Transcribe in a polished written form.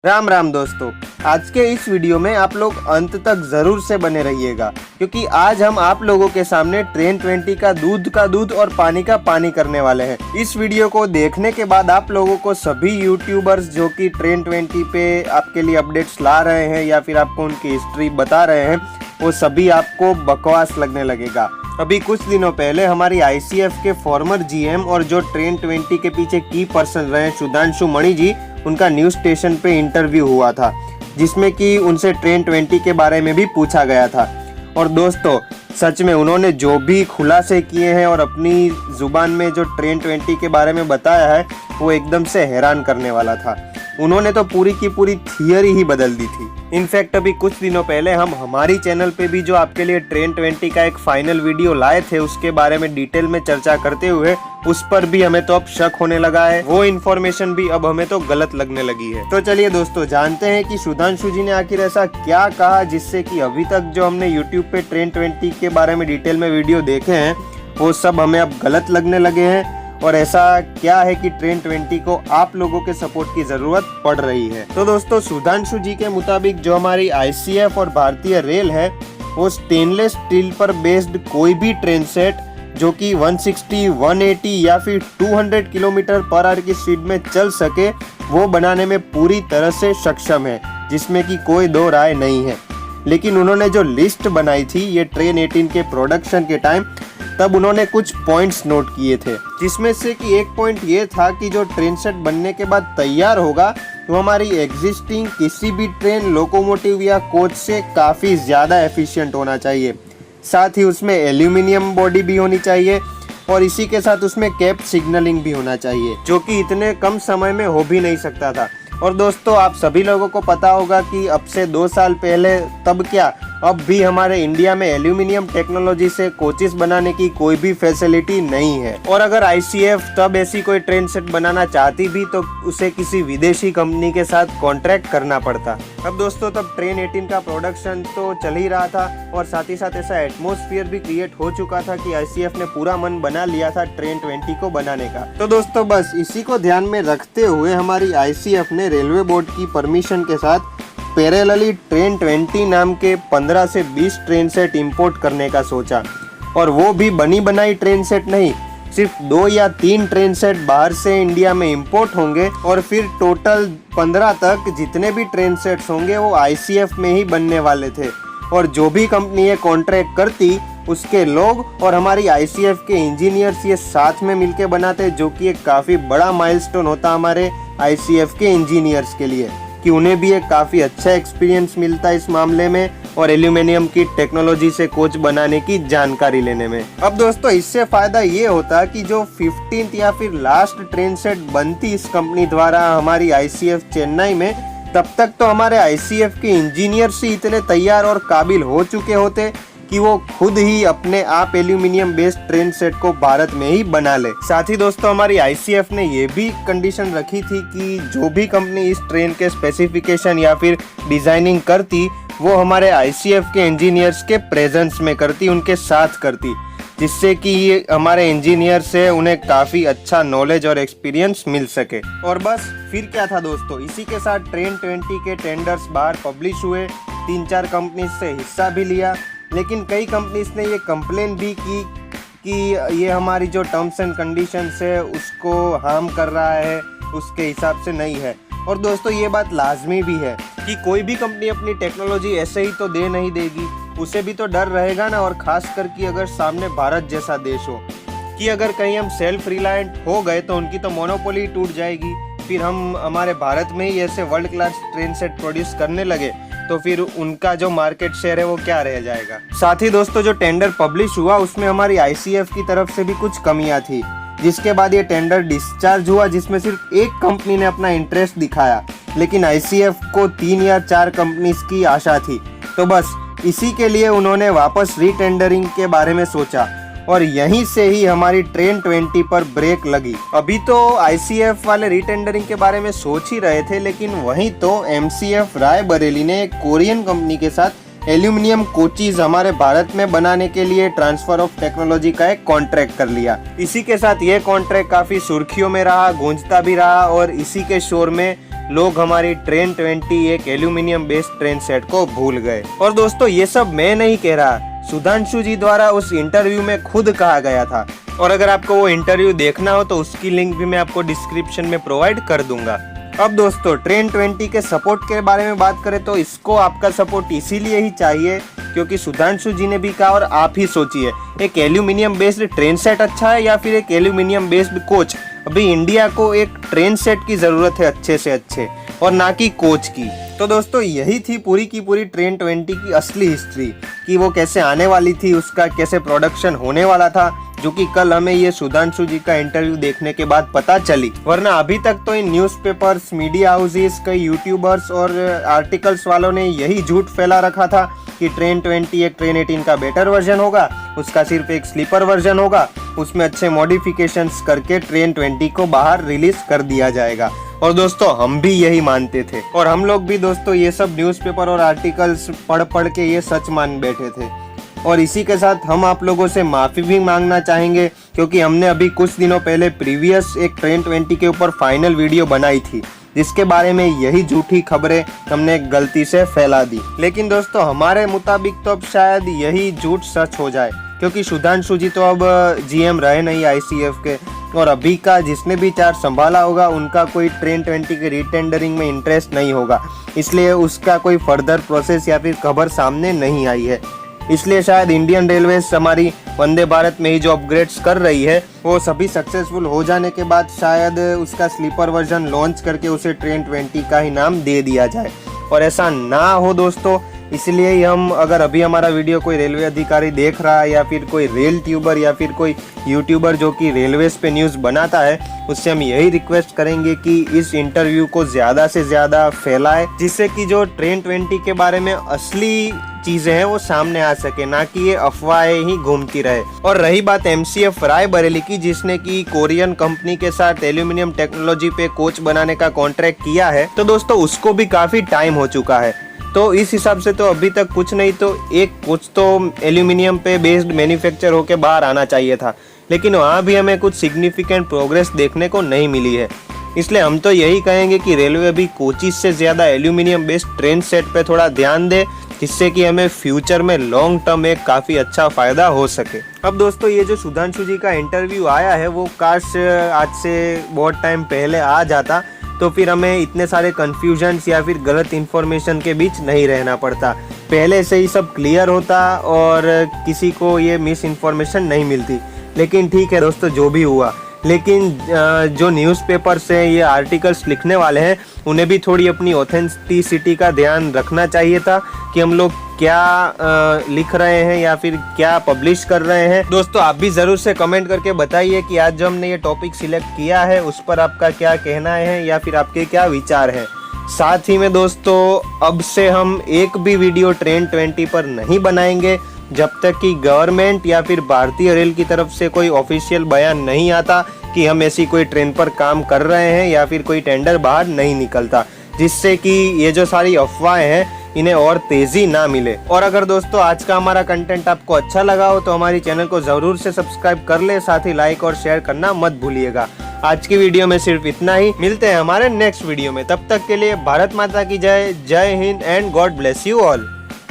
राम राम दोस्तों, आज के इस वीडियो में आप लोग अंत तक जरूर से बने रहिएगा क्योंकि आज हम आप लोगों के सामने ट्रेन 20 का दूध और पानी का पानी करने वाले हैं। इस वीडियो को देखने के बाद आप लोगों को सभी यूट्यूबर्स जो कि ट्रेन 20 पे आपके लिए अपडेट्स ला रहे हैं या फिर आपको उनकी हिस्ट्री बता रहे हैं, वो सभी आपको बकवास लगने लगेगा। अभी कुछ दिनों पहले हमारी आईसीएफ के फॉर्मर जीएम और जो ट्रेन 20 के पीछे की पर्सन रहे सुधांशु मणि जी, उनका न्यूज स्टेशन पे इंटरव्यू हुआ था जिसमें कि उनसे ट्रेन 20 के बारे में भी पूछा गया था। और दोस्तों सच में उन्होंने जो भी खुलासे किए हैं और अपनी जुबान में जो ट्रेन 20 के बारे में बताया है वो एकदम से हैरान करने वाला था। उन्होंने तो पूरी की पूरी थियरी ही बदल दी थी। इनफैक्ट अभी कुछ दिनों पहले हम हमारी चैनल पे भी जो आपके लिए ट्रेन 20 का एक फाइनल वीडियो लाए थे उसके बारे में डिटेल में चर्चा करते हुए उस पर भी हमें तो अब शक होने लगा है, वो इन्फॉर्मेशन भी अब हमें तो गलत लगने लगी है। तो चलिए दोस्तों जानते हैं कि सुधांशु जी ने आखिर ऐसा क्या कहा जिससे कि अभी तक जो हमने यूट्यूब पे ट्रेन 20 के बारे में डिटेल में वीडियो देखे हैं वो सब हमें अब गलत लगने लगे हैं। और ऐसा क्या है कि ट्रेन 20 को आप लोगों के सपोर्ट की जरूरत पड़ रही है। तो दोस्तों सुधांशु जी के मुताबिक जो हमारी आईसीएफ और भारतीय रेल है वो स्टेनलेस स्टील पर बेस्ड कोई भी ट्रेन सेट जो कि 160, 180 या फिर 200 किलोमीटर पर आवर की स्पीड में चल सके वो बनाने में पूरी तरह से सक्षम है, जिसमें कि कोई दो राय नहीं है। लेकिन उन्होंने जो लिस्ट बनाई थी ये ट्रेन 18 के प्रोडक्शन के टाइम, तब उन्होंने कुछ पॉइंट्स नोट किए थे, जिसमें से कि एक पॉइंट ये था कि जो ट्रेन सेट बनने के बाद तैयार होगा तो हमारी एग्जिस्टिंग किसी भी ट्रेन, लोकोमोटिव या कोच से काफ़ी ज़्यादा एफिशिएंट होना चाहिए। साथ ही उसमें एल्यूमिनियम बॉडी भी होनी चाहिए और इसी के साथ उसमें कैप सिग्नलिंग भी होना चाहिए, जो कि इतने कम समय में हो भी नहीं सकता था। और दोस्तों आप सभी लोगों को पता होगा कि अब से 2 साल पहले, तब क्या अब भी हमारे इंडिया में एल्यूमिनियम टेक्नोलॉजी से कोचेस बनाने की कोई भी फैसिलिटी नहीं है। और अगर आईसीएफ तब ऐसी कोई ट्रेन सेट बनाना चाहती भी तो उसे किसी विदेशी कंपनी के साथ कॉन्ट्रैक्ट करना पड़ता। अब दोस्तों तब ट्रेन 18 का प्रोडक्शन तो चल ही रहा था और साथ ही साथ ऐसा एटमॉस्फेयर भी क्रिएट हो चुका था कि आईसीएफ ने पूरा मन बना लिया था ट्रेन 20 को बनाने का। तो दोस्तों बस इसी को ध्यान में रखते हुए हमारी आईसीएफ ने रेलवे बोर्ड की परमिशन के साथ पैरेलली ट्रेन 20 नाम के 15 से 20 ट्रेन सेट इंपोर्ट करने का सोचा। और वो भी बनी बनाई ट्रेन सेट नहीं, सिर्फ 2 या 3 ट्रेन सेट बाहर से इंडिया में इंपोर्ट होंगे और फिर टोटल 15 तक जितने भी ट्रेन सेट्स होंगे वो आईसीएफ में ही बनने वाले थे। और जो भी कंपनी ये कॉन्ट्रैक्ट करती उसके लोग और हमारी आईसीएफ के इंजीनियर्स ये साथ में मिलके बनाते, जो कि एक काफ़ी बड़ा माइलस्टोन होता हमारे आईसीएफ के इंजीनियर्स के लिए कि उन्हें भी एक काफ़ी अच्छा एक्सपीरियंस मिलता है इस मामले में और एल्यूमिनियम की टेक्नोलॉजी से कोच बनाने की जानकारी लेने में। अब दोस्तों इससे फ़ायदा ये होता कि जो 15th या फिर लास्ट ट्रेन सेट बनती इस कंपनी द्वारा हमारी आईसीएफ चेन्नई में, तब तक तो हमारे आईसीएफ के इंजीनियर्स ही इतने तैयार और काबिल हो चुके होते कि वो खुद ही अपने आप एल्यूमिनियम बेस्ड ट्रेन सेट को भारत में ही बना ले। साथ ही दोस्तों हमारी आईसीएफ ने ये भी कंडीशन रखी थी कि जो भी कंपनी इस ट्रेन के स्पेसिफिकेशन या फिर डिजाइनिंग करती वो हमारे आईसीएफ के इंजीनियर्स के प्रेजेंस में करती, उनके साथ करती, जिससे कि ये हमारे इंजीनियर से उन्हें काफ़ी अच्छा नॉलेज और एक्सपीरियंस मिल सके। और बस फिर क्या था दोस्तों, इसी के साथ ट्रेन 20 के टेंडर्स बाहर पब्लिश हुए, 3-4 कंपनी से हिस्सा भी लिया। लेकिन कई कंपनीज ने ये कंप्लेन भी की कि ये हमारी जो टर्म्स एंड कंडीशंस है उसको हार्म कर रहा है, उसके हिसाब से नहीं है। और दोस्तों ये बात लाजमी भी है कि कोई भी कंपनी अपनी टेक्नोलॉजी ऐसे ही तो दे नहीं देगी, उसे भी तो डर रहेगा ना। और खास करके अगर सामने भारत जैसा देश हो कि अगर कहीं हम सेल्फ रिलायंट हो गए तो उनकी तो मोनोपोली टूट जाएगी, फिर हम हमारे भारत में ही ऐसे world class train set produce करने लगे तो फिर उनका जो मार्केट शेयर है वो क्या रह जाएगा। साथ ही दोस्तों जो टेंडर पब्लिश हुआ उसमें हमारी आईसीएफ की तरफ से भी कुछ कमियां थी, जिसके बाद ये टेंडर डिस्चार्ज हुआ जिसमें सिर्फ एक कंपनी ने अपना इंटरेस्ट दिखाया, लेकिन आईसीएफ को 3 या 4 कंपनीज की आशा थी। तो बस इसी के लिए उन्होंने वापस रीटेंडरिंग के बारे में सोचा और यहीं से ही हमारी ट्रेन 20 पर ब्रेक लगी। अभी तो आईसीएफ वाले रीटेंडरिंग के बारे में सोच ही रहे थे, लेकिन वहीं तो एमसीएफ रायबरेली ने एक कोरियन कंपनी के साथ एल्यूमिनियम कोचीज हमारे भारत में बनाने के लिए ट्रांसफर ऑफ टेक्नोलॉजी का एक कॉन्ट्रैक्ट कर लिया। इसी के साथ ये कॉन्ट्रैक्ट काफी सुर्खियों में रहा, गूंजता भी रहा और इसी के शोर में लोग हमारी ट्रेन 20 एक एल्यूमिनियम बेस्ड ट्रेन सेट को भूल गए। और दोस्तों ये सब मैं नहीं कह रहा, सुधांशु जी द्वारा उस इंटरव्यू में खुद कहा गया था। और अगर आपको वो इंटरव्यू देखना हो तो उसकी लिंक भी मैं आपको डिस्क्रिप्शन में प्रोवाइड कर दूंगा। अब दोस्तों ट्रेन 20 के सपोर्ट के बारे में बात करें तो इसको आपका सपोर्ट इसीलिए ही चाहिए क्योंकि सुधांशु जी ने भी कहा, और आप ही सोचिए, एक एल्यूमिनियम बेस्ड ट्रेन सेट अच्छा है या फिर एक एल्यूमिनियम बेस्ड कोच। अभी इंडिया को एक ट्रेन सेट की ज़रूरत है अच्छे से अच्छे, और ना कि कोच की। तो दोस्तों यही थी पूरी की पूरी ट्रेन 20 की असली हिस्ट्री, कि वो कैसे आने वाली थी, उसका कैसे प्रोडक्शन होने वाला था, जो कि कल हमें ये सुधांशु जी का इंटरव्यू देखने के बाद पता चली। वरना अभी तक तो इन न्यूज़पेपर्स, मीडिया हाउसेस, कई यूट्यूबर्स और आर्टिकल्स वालों ने यही झूठ फैला रखा था कि ट्रेन 20 एक ट्रेन 18 का बेटर वर्जन होगा, उसका सिर्फ एक स्लीपर वर्जन होगा, उसमें अच्छे मॉडिफिकेशंस करके ट्रेन 20 को बाहर रिलीज कर दिया जाएगा। और दोस्तों हम भी यही मानते थे, और हम लोग भी दोस्तों ये सब न्यूज़पेपर और आर्टिकल्स पढ़ पढ़ के ये सच मान बैठे थे। और इसी के साथ हम आप लोगों से माफ़ी भी मांगना चाहेंगे क्योंकि हमने अभी कुछ दिनों पहले प्रीवियस एक ट्रेन 20 के ऊपर फाइनल वीडियो बनाई थी, जिसके बारे में यही झूठी खबरें हमने गलती से फैला दी। लेकिन दोस्तों हमारे मुताबिक तो अब शायद यही झूठ सच हो जाए, क्योंकि सुधांशु जी तो अब GM रहे नहीं ICF के, और अभी का जिसने भी चार्ज संभाला होगा उनका कोई ट्रेन 20 के रीटेंडरिंग में इंटरेस्ट नहीं होगा, इसलिए उसका कोई फर्दर प्रोसेस या फिर खबर सामने नहीं आई है। इसलिए शायद इंडियन रेलवेज हमारी वंदे भारत में ही जो अपग्रेड्स कर रही है वो सभी सक्सेसफुल हो जाने के बाद शायद उसका स्लीपर वर्जन लॉन्च करके उसे ट्रेन 20 का ही नाम दे दिया जाए। और ऐसा ना हो दोस्तों, इसलिए ही हम, अगर अभी हमारा वीडियो कोई रेलवे अधिकारी देख रहा है या फिर कोई रेल ट्यूबर या फिर कोई यूट्यूबर जो कि रेलवेज पे न्यूज़ बनाता है, उससे हम यही रिक्वेस्ट करेंगे कि इस इंटरव्यू को ज़्यादा से ज़्यादा फैलाए, जिससे कि जो ट्रेन 20 के बारे में असली चीजें हैं वो सामने आ सके, ना कि ये अफवाहें ही घूमती रहे। और रही बात MCF रायबरेली की, जिसने की कोरियन कंपनी के साथ एल्यूमिनियम टेक्नोलॉजी पे कोच बनाने का कॉन्ट्रैक्ट किया है, तो दोस्तों उसको भी काफी टाइम हो चुका है। तो इस हिसाब से तो अभी तक कुछ नहीं तो एक कुछ तो एल्यूमिनियम पे बेस्ड मैन्युफैक्चर होके बाहर आना चाहिए था, लेकिन वहाँ भी हमें कुछ सिग्निफिकेंट प्रोग्रेस देखने को नहीं मिली है। इसलिए हम तो यही कहेंगे कि रेलवे भी कोचिस से ज़्यादा एल्यूमिनियम बेस्ड ट्रेन सेट पे थोड़ा ध्यान दे, जिससे कि हमें फ्यूचर में लॉन्ग टर्म एक काफ़ी अच्छा फ़ायदा हो सके। अब दोस्तों ये जो सुधांशु जी का इंटरव्यू आया है वो काश आज से बहुत टाइम पहले आ जाता, तो फिर हमें इतने सारे कन्फ्यूजन्स या फिर गलत इन्फॉर्मेशन के बीच नहीं रहना पड़ता। पहले से ही सब क्लियर होता और किसी को ये मिस इन्फॉर्मेशन नहीं मिलती। लेकिन ठीक है दोस्तों, जो भी हुआ, लेकिन जो न्यूज़पेपर से ये आर्टिकल्स लिखने वाले हैं उन्हें भी थोड़ी अपनी ऑथेंटिसिटी का ध्यान रखना चाहिए था कि हम लोग क्या लिख रहे हैं या फिर क्या पब्लिश कर रहे हैं। दोस्तों आप भी ज़रूर से कमेंट करके बताइए कि आज जो हमने ये टॉपिक सिलेक्ट किया है उस पर आपका क्या कहना है या फिर आपके क्या विचार हैं। साथ ही में दोस्तों अब से हम एक भी वीडियो ट्रेन 20 पर नहीं बनाएंगे जब तक कि गवर्नमेंट या फिर भारतीय रेल की तरफ से कोई ऑफिशियल बयान नहीं आता कि हम ऐसी कोई ट्रेन पर काम कर रहे हैं या फिर कोई टेंडर बाहर नहीं निकलता, जिससे कि ये जो सारी अफवाहें हैं इन्हें और तेजी ना मिले। और अगर दोस्तों आज का हमारा कंटेंट आपको अच्छा लगा हो तो हमारी चैनल को जरूर से सब्सक्राइब कर ले, साथ ही लाइक और शेयर करना मत भूलिएगा। आज की वीडियो में सिर्फ इतना ही, मिलते हैं हमारे नेक्स्ट वीडियो में। तब तक के लिए भारत माता की जय, जय Hind and God bless you all.